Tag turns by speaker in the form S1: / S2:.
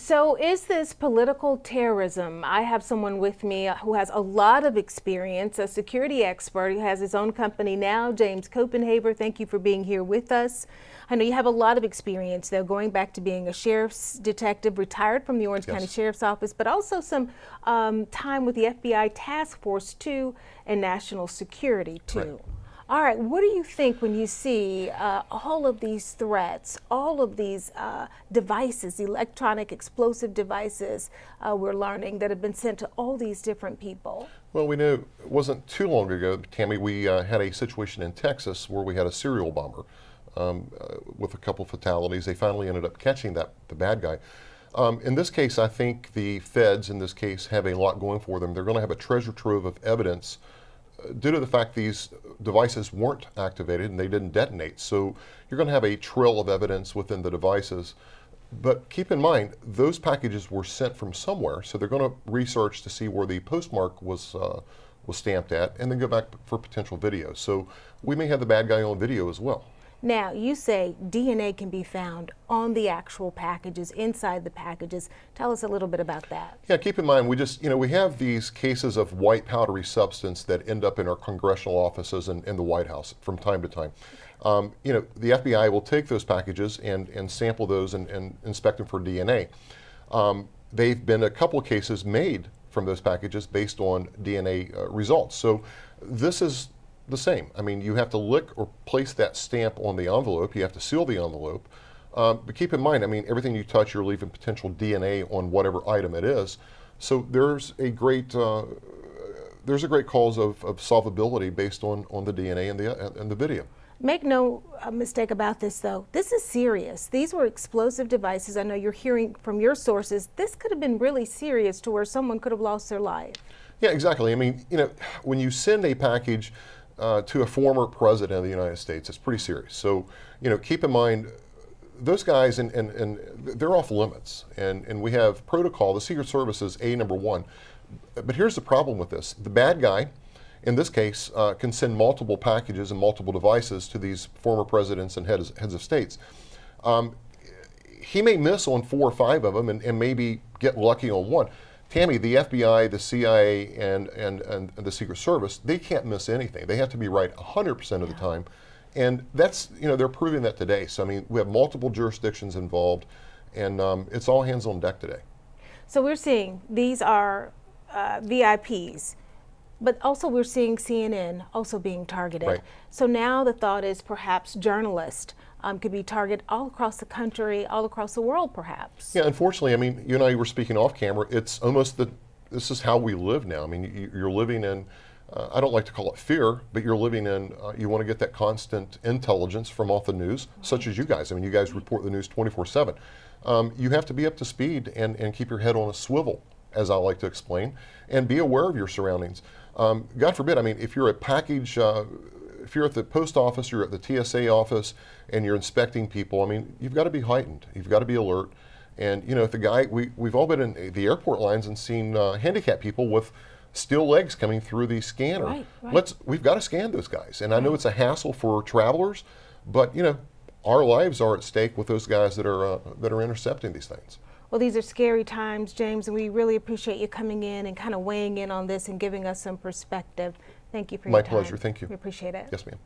S1: So is this political terrorism? I have someone with me who has a lot of experience, a security expert who has his own company now, James Copenhaver. Thank you for being here with us. I know you have a lot of experience, though, going back to being a sheriff's detective, retired from the Orange County Sheriff's Office, but also some time with the FBI Task Force, too, and national security, too.
S2: Right.
S1: All right, what do you think when you see all of these threats, all of these devices, electronic explosive devices we're learning that have been sent to all these different people?
S2: Well, we know it wasn't too long ago, Tammy, we had a situation in Texas where we had a serial bomber with a couple fatalities. They finally ended up catching the bad guy. In this case, I think the feds, in this case, have a lot going for them. They're going to have a treasure trove of evidence due to the fact these devices weren't activated and they didn't detonate. So you're going to have a trail of evidence within the devices. But keep in mind, those packages were sent from somewhere, so they're going to research to see where the postmark was stamped at, and then go back for potential videos. So we may have the bad guy on video as well.
S1: Now, you say DNA can be found on the actual packages, inside the packages. Tell us a little bit about that.
S2: Yeah, keep in mind, we have these cases of white powdery substance that end up in our congressional offices and in the White House from time to time. The FBI will take those packages and sample those and inspect them for DNA. They've been a couple of cases made from those packages based on DNA results. So this is the same. I mean, you have to lick or place that stamp on the envelope. You have to seal the envelope. But keep in mind, I mean, everything you touch, you're leaving potential DNA on whatever item it is. So there's a great cause of solvability based on the DNA and the video.
S1: Make no mistake about this, though. This is serious. These were explosive devices. I know you're hearing from your sources. This could have been really serious to where someone could have lost their life.
S2: Yeah, exactly. I mean, when you send a package to a former president of the United States, it's pretty serious. So, keep in mind, those guys, and they're off limits. And we have protocol. The Secret Service is number one. But here's the problem with this. The bad guy, in this case, can send multiple packages and multiple devices to these former presidents and heads of states. He may miss on 4 or 5 of them and maybe get lucky on one. Tammy, the FBI, the CIA, and the Secret Service, they can't miss anything. They have to be right 100% of the time. And that's, they're proving that today. So, I mean, we have multiple jurisdictions involved, and it's all hands on deck today.
S1: So we're seeing these are VIPs, but also we're seeing CNN also being targeted.
S2: Right.
S1: So now the thought is perhaps journalists could be targeted all across the country, all across the world, perhaps.
S2: Yeah, unfortunately, I mean, you and I were speaking off camera. It's almost this is how we live now. I mean, you're living in, I don't like to call it fear, but you're living in, you want to get that constant intelligence from off the news, such as you guys. I mean, you guys report the news 24/7. You have to be up to speed and keep your head on a swivel, as I like to explain, and be aware of your surroundings. God forbid, I mean, if you're a package, if you're at the post office, you're at the TSA office, and you're inspecting people, I mean, you've got to be heightened. You've got to be alert. And, if the guy, we've all been in the airport lines and seen handicapped people with steel legs coming through the scanner.
S1: Right.
S2: We've got to scan those guys. And I know it's a hassle for travelers, but, our lives are at stake with those guys that are intercepting these things.
S1: Well, these are scary times, James, and we really appreciate you coming in and kind of weighing in on this and giving us some perspective. Thank you for your time.
S2: My pleasure. Thank you.
S1: We appreciate it.
S2: Yes, ma'am.